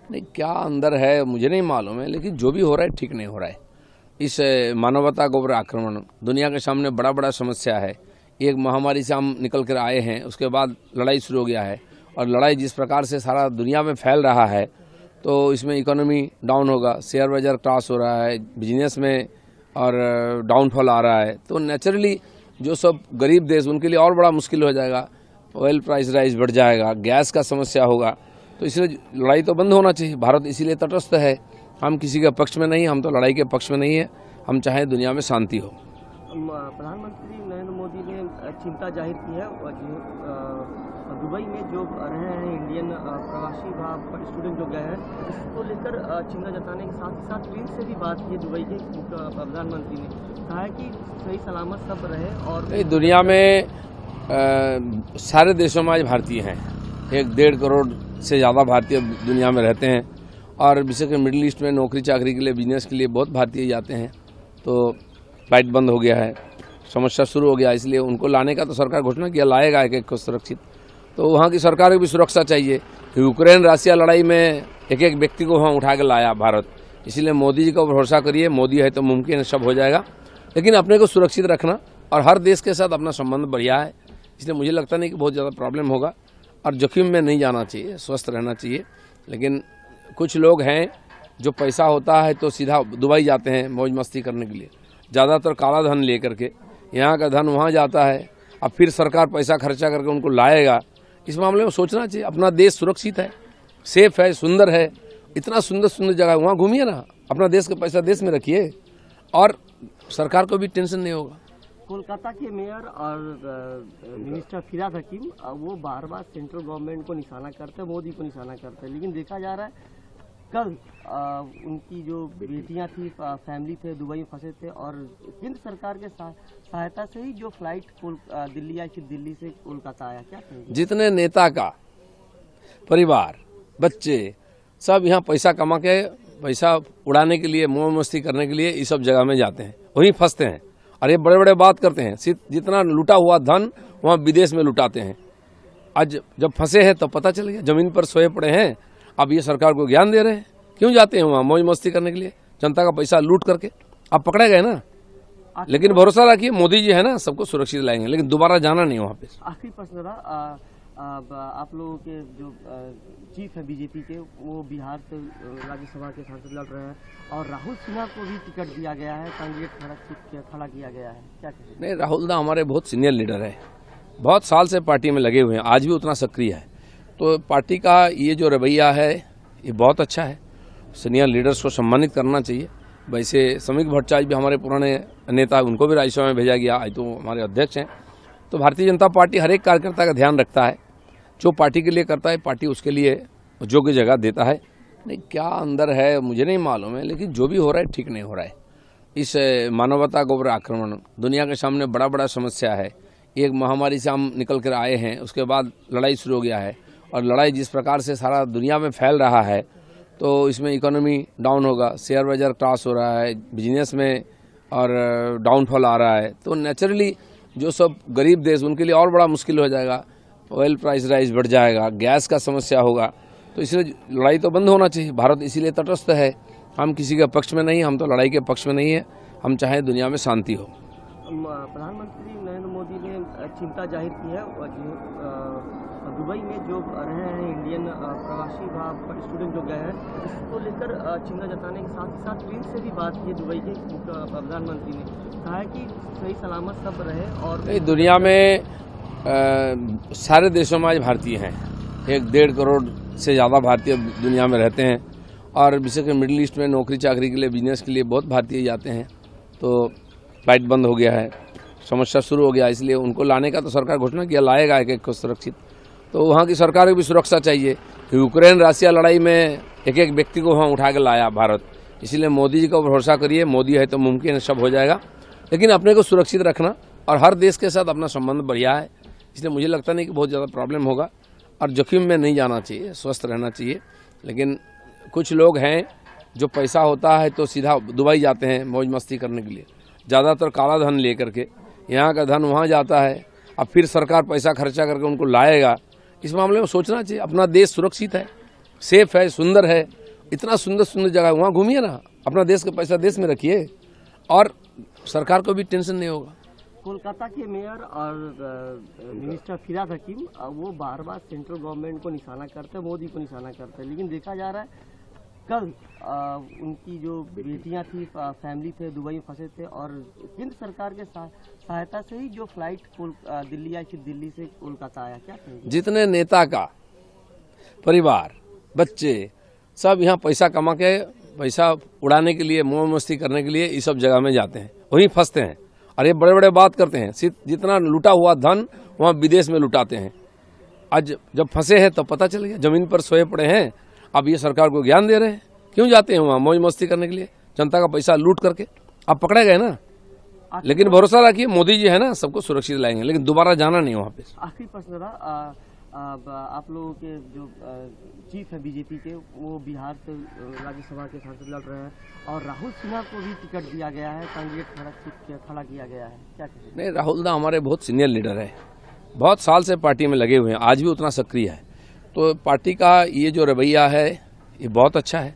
नहीं, क्या अंदर है मुझे नहीं मालूम है, लेकिन जो भी हो रहा है ठीक नहीं हो रहा है। इस मानवता के ऊपर आक्रमण दुनिया के सामने बड़ा बड़ा समस्या है। एक महामारी से हम निकल कर आए हैं, उसके बाद लड़ाई शुरू हो गया है, और लड़ाई जिस प्रकार से सारा दुनिया में फैल रहा है तो इसमें इकोनॉमी डाउन होगा, शेयर बाजार क्रैश हो रहा है, बिजनेस में और डाउनफॉल आ रहा है, तो नेचुरली जो सब गरीब देश उनके लिए और बड़ा मुश्किल हो जाएगा। ऑयल प्राइस राइज बढ़ जाएगा, गैस का समस्या होगा, तो इसलिए लड़ाई तो बंद होना चाहिए। भारत इसीलिए तटस्थ है, हम किसी के पक्ष में नहीं, हम तो लड़ाई के पक्ष में नहीं है, हम चाहें दुनिया में शांति हो। प्रधानमंत्री नरेंद्र मोदी ने चिंता जाहिर की है दुबई में जो रहे हैं इंडियन प्रवासी स्टूडेंट जो गए हैं, इसको लेकर चिंता जताने के साथ साथ चीन से भी बात की दुबई के प्रधानमंत्री ने कहा है कि सही सलामत सब रहे। और दुनिया में सारे देशों में आज भारतीय हैं, 1.5 करोड़ से ज़्यादा भारतीय दुनिया में रहते हैं, और विशेषकर मिडिल ईस्ट में नौकरी चाकरी के लिए, बिजनेस के लिए बहुत भारतीय जाते हैं। तो फ्लाइट बंद हो गया है, समस्या शुरू हो गया, इसलिए उनको लाने का तो सरकार घोषणा किया, लाएगा एक एक को सुरक्षित। तो वहाँ की सरकार को भी सुरक्षा चाहिए। यूक्रेन रशिया लड़ाई में एक एक व्यक्ति को वहाँ उठा के लाया भारत, इसलिए मोदी जी को भरोसा करिए, मोदी है तो मुमकिन सब हो जाएगा। लेकिन अपने को सुरक्षित रखना, और हर देश के साथ अपना संबंध बढ़िया है, इसलिए मुझे लगता नहीं कि बहुत ज़्यादा प्रॉब्लम होगा, और जोखिम में नहीं जाना चाहिए, स्वस्थ रहना चाहिए। लेकिन कुछ लोग हैं जो पैसा होता है तो सीधा दुबई जाते हैं मौज मस्ती करने के लिए, ज़्यादातर काला धन ले करके, यहाँ का धन वहाँ जाता है, अब फिर सरकार पैसा खर्चा करके उनको लाएगा। इस मामले में सोचना चाहिए, अपना देश सुरक्षित है, सेफ है, सुंदर है, इतना सुंदर सुंदर जगह है, वहाँ घूमिए ना, अपना देश का पैसा देश में रखिए, और सरकार को भी टेंशन नहीं होगा। कोलकाता के मेयर और मिनिस्टर फिराद हकीम वो बार बार सेंट्रल गवर्नमेंट को निशाना करते हैं, मोदी को निशाना करते हैं, लेकिन देखा जा रहा है कल उनकी जो बेटियां थी, फैमिली थे, दुबई में फंसे थे, और केंद्र सरकार के सहायता से ही जो फ्लाइट दिल्ली आई, फिर दिल्ली से कोलकाता आया। क्या कहेंगे? जितने नेता का परिवार, बच्चे सब यहाँ पैसा कमा के, पैसा उड़ाने के लिए, मौज मस्ती करने के लिए इस सब जगह में जाते हैं, वहीं फंसते हैं, और ये बड़े बड़े बात करते हैं, जितना लूटा हुआ धन वहाँ विदेश में लुटाते हैं। आज जब फंसे हैं तो पता चल गया, जमीन पर सोए पड़े हैं, अब ये सरकार को ज्ञान दे रहे हैं, क्यों जाते हैं वहाँ मौज मस्ती करने के लिए, जनता का पैसा लूट करके। अब पकड़े गए ना, लेकिन भरोसा रखिए, मोदी जी है ना, सबको सुरक्षित लाएंगे, लेकिन दोबारा जाना नहीं वहाँ पे। आखिरी प्रश्न रहा, आप लोगों के जो चीफ है बीजेपी के, वो बिहार से राज्यसभा के सांसद लड़ रहे हैं, और राहुल सिन्हा को भी टिकट दिया गया है, कैंडिडेट खड़ा किया गया है, क्या कहेंगे? नहीं, राहुल दा हमारे बहुत सीनियर लीडर है, बहुत साल से पार्टी में लगे हुए हैं, आज भी उतना सक्रिय है, तो पार्टी का ये जो रवैया है ये बहुत अच्छा है, सीनियर लीडर्स को सम्मानित करना चाहिए। वैसे समीक भट्टाचार्य भी हमारे पुराने नेता, उनको भी राज्यसभा में भेजा गया, आज तो हमारे अध्यक्ष हैं। तो भारतीय जनता पार्टी हर एक कार्यकर्ता का ध्यान रखता है, जो पार्टी के लिए करता है पार्टी उसके लिए योग्य जगह देता है। नहीं, क्या अंदर है मुझे नहीं मालूम है, लेकिन जो भी हो रहा है ठीक नहीं हो रहा है। इस मानवता के ऊपर आक्रमण दुनिया के सामने बड़ा बड़ा समस्या है। एक महामारी से हम निकल कर आए हैं, उसके बाद लड़ाई शुरू हो गया है, और लड़ाई जिस प्रकार से सारा दुनिया में फैल रहा है तो इसमें इकोनॉमी डाउन होगा, शेयर बाजार क्रैश हो रहा है, बिजनेस में और डाउनफॉल आ रहा है, तो नेचुरली जो सब गरीब देश उनके लिए और बड़ा मुश्किल हो जाएगा। ऑयल प्राइस राइज बढ़ जाएगा, गैस का समस्या होगा, तो इसलिए लड़ाई तो बंद होना चाहिए। भारत इसीलिए तटस्थ है, हम किसी के पक्ष में नहीं, हम तो लड़ाई के पक्ष में नहीं है, हम चाहें दुनिया में शांति हो। प्रधानमंत्री नरेंद्र मोदी ने चिंता जाहिर की है दुबई में जो रहे हैं इंडियन प्रवासी स्टूडेंट जो गए हैं, इसको लेकर चिंता जताने के साथ साथ चीन से भी बात की दुबई के प्रधानमंत्री ने कहा है कि सही सलामत सब रहे। और दुनिया में सारे देशों में आज भारतीय हैं, 1.5 करोड़ से ज़्यादा भारतीय दुनिया में रहते हैं, और विशेषकर मिडिल ईस्ट में नौकरी चाकरी के लिए, बिजनेस के लिए बहुत भारतीय जाते हैं। तो फ्लाइट बंद हो गया है, समस्या शुरू हो गया, इसलिए उनको लाने का तो सरकार घोषणा किया, लाएगा एक एक को सुरक्षित। तो वहाँ की सरकार को भी सुरक्षा चाहिए। यूक्रेन रशिया लड़ाई में एक एक व्यक्ति को वहाँ उठा के लाया भारत, इसलिए मोदी जी को भरोसा करिए, मोदी है तो मुमकिन सब हो जाएगा। लेकिन अपने को सुरक्षित रखना, और हर देश के साथ अपना संबंध बढ़िया है, इसलिए मुझे लगता नहीं कि बहुत ज़्यादा प्रॉब्लम होगा, और जोखिम में नहीं जाना चाहिए, स्वस्थ रहना चाहिए। लेकिन कुछ लोग हैं जो पैसा होता है तो सीधा दुबई जाते हैं मौज मस्ती करने के लिए, ज़्यादातर काला धन ले करके, यहाँ का धन वहाँ जाता है, अब फिर सरकार पैसा खर्चा करके उनको लाएगा। इस मामले में सोचना चाहिए, अपना देश सुरक्षित है, सेफ है, सुंदर है, इतना सुंदर सुंदर जगह, वहाँ घूमिए ना, अपना देश का पैसा देश में रखिए और सरकार को भी टेंशन नहीं होगा। कोलकाता के मेयर और मिनिस्टर फिराद हकीम वो बार बार सेंट्रल गवर्नमेंट को निशाना करते हैं, मोदी को निशाना करते हैं, लेकिन देखा जा रहा है कल उनकी जो बेटियां थी, फैमिली थे, दुबई में फंसे थे और केंद्र सरकार के सहायता से ही जो फ्लाइट दिल्ली आई थी, दिल्ली से कोलकाता आया। क्या कहेंगे? जितने नेता का परिवार, बच्चे सब यहाँ पैसा कमा के, पैसा उड़ाने के लिए, मौज मस्ती करने के लिए इस सब जगह में जाते हैं, वहीं फंसते हैं और ये बड़े बड़े बात करते हैं। जितना लूटा हुआ धन वहाँ विदेश में लुटाते हैं। आज जब फंसे हैं तो पता चल गया, जमीन पर सोए पड़े हैं। अब ये सरकार को ज्ञान दे रहे हैं, क्यों जाते हैं वहाँ मौज मस्ती करने के लिए, जनता का पैसा लूट करके। अब पकड़े गए ना, लेकिन भरोसा रखिए मोदी जी है ना, सबको सुरक्षित लाएंगे, लेकिन दोबारा जाना नहीं वहाँ पे। आखिरी प्रश्न था, आप लोगों के जो चीफ है बीजेपी के, वो बिहार से राज्यसभा के सांसद लड़ रहे हैं और राहुल सिन्हा को भी टिकट दिया गया है, कैंडिडेट खड़ा किया गया है। क्या कहेंगे? नहीं, राहुल दा हमारे बहुत सीनियर लीडर है, बहुत साल से पार्टी में लगे हुए हैं, आज भी उतना सक्रिय है। तो पार्टी का ये जो रवैया है ये बहुत अच्छा है,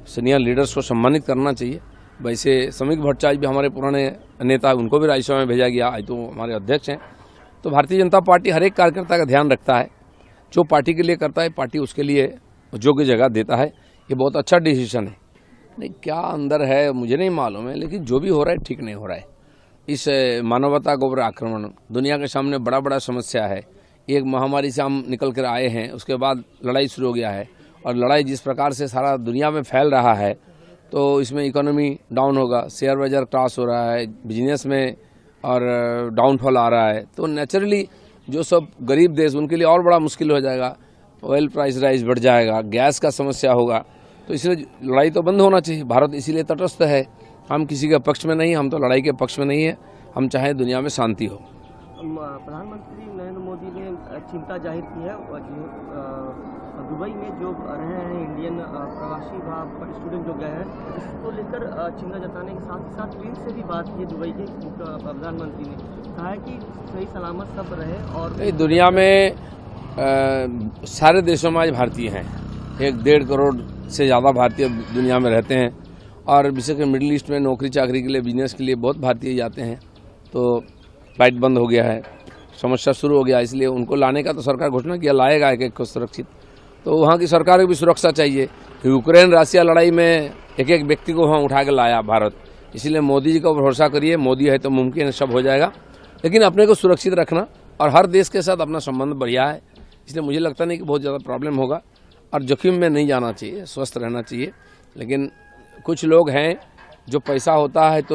सीनियर लीडर्स को सम्मानित करना चाहिए। वैसे समीक भट्टाचार्य भी हमारे पुराने नेता, उनको भी राज्यसभा में भेजा गया, आज तो हमारे अध्यक्ष हैं। तो भारतीय जनता पार्टी हर एक कार्यकर्ता का ध्यान रखता है, जो पार्टी के लिए करता है पार्टी उसके लिए योग्य जगह देता है। ये बहुत अच्छा डिसीजन है। नहीं, क्या अंदर है मुझे नहीं मालूम है, लेकिन जो भी हो रहा है ठीक नहीं हो रहा है। इस मानवता के ऊपर आक्रमण दुनिया के सामने बड़ा बड़ा समस्या है। एक महामारी से हम निकल कर आए हैं, उसके बाद लड़ाई शुरू हो गया है और लड़ाई जिस प्रकार से सारा दुनिया में फैल रहा है तो इसमें इकोनॉमी डाउन होगा, शेयर बाजार क्रैश हो रहा है, बिजनेस में और डाउनफॉल आ रहा है। तो नेचुरली जो सब गरीब देश उनके लिए और बड़ा मुश्किल हो जाएगा, ऑयल प्राइस राइज बढ़ जाएगा, गैस का समस्या होगा। तो इसलिए लड़ाई तो बंद होना चाहिए। भारत इसीलिए तटस्थ है, हम किसी के पक्ष में नहीं, हम तो लड़ाई के पक्ष में नहीं है, हम चाहे दुनिया में शांति हो। प्रधानमंत्री नरेंद्र मोदी ने चिंता जाहिर की है दुबई में जो रहे हैं इंडियन प्रवासी स्टूडेंट जो गए हैं, इसको लेकर चिंता जताने के साथ साथ प्रिंस से भी बात की दुबई के प्रधानमंत्री ने कहा है कि सही सलामत सब रहे। और दुनिया में सारे देशों में आज भारतीय हैं, 1.5 करोड़ से ज़्यादा भारतीय दुनिया में रहते हैं और विशेषकर मिडिल ईस्ट में नौकरी चाकरी के लिए, बिजनेस के लिए बहुत भारतीय जाते हैं। तो फ्लाइट बंद हो गया है, समस्या शुरू हो गया, इसलिए उनको लाने का तो सरकार घोषणा किया, लाएगा एक एक को सुरक्षित। तो वहाँ की सरकार को भी सुरक्षा चाहिए। यूक्रेन रशिया लड़ाई में एक एक व्यक्ति को वहाँ उठा के लाया भारत, इसलिए मोदी जी को भरोसा करिए, मोदी है तो मुमकिन है सब हो जाएगा। लेकिन अपने को सुरक्षित रखना और हर देश के साथ अपना संबंध बढ़िया है, इसलिए मुझे लगता नहीं कि बहुत ज़्यादा प्रॉब्लम होगा और जोखिम में नहीं जाना चाहिए, स्वस्थ रहना चाहिए। लेकिन कुछ लोग हैं जो पैसा होता है तो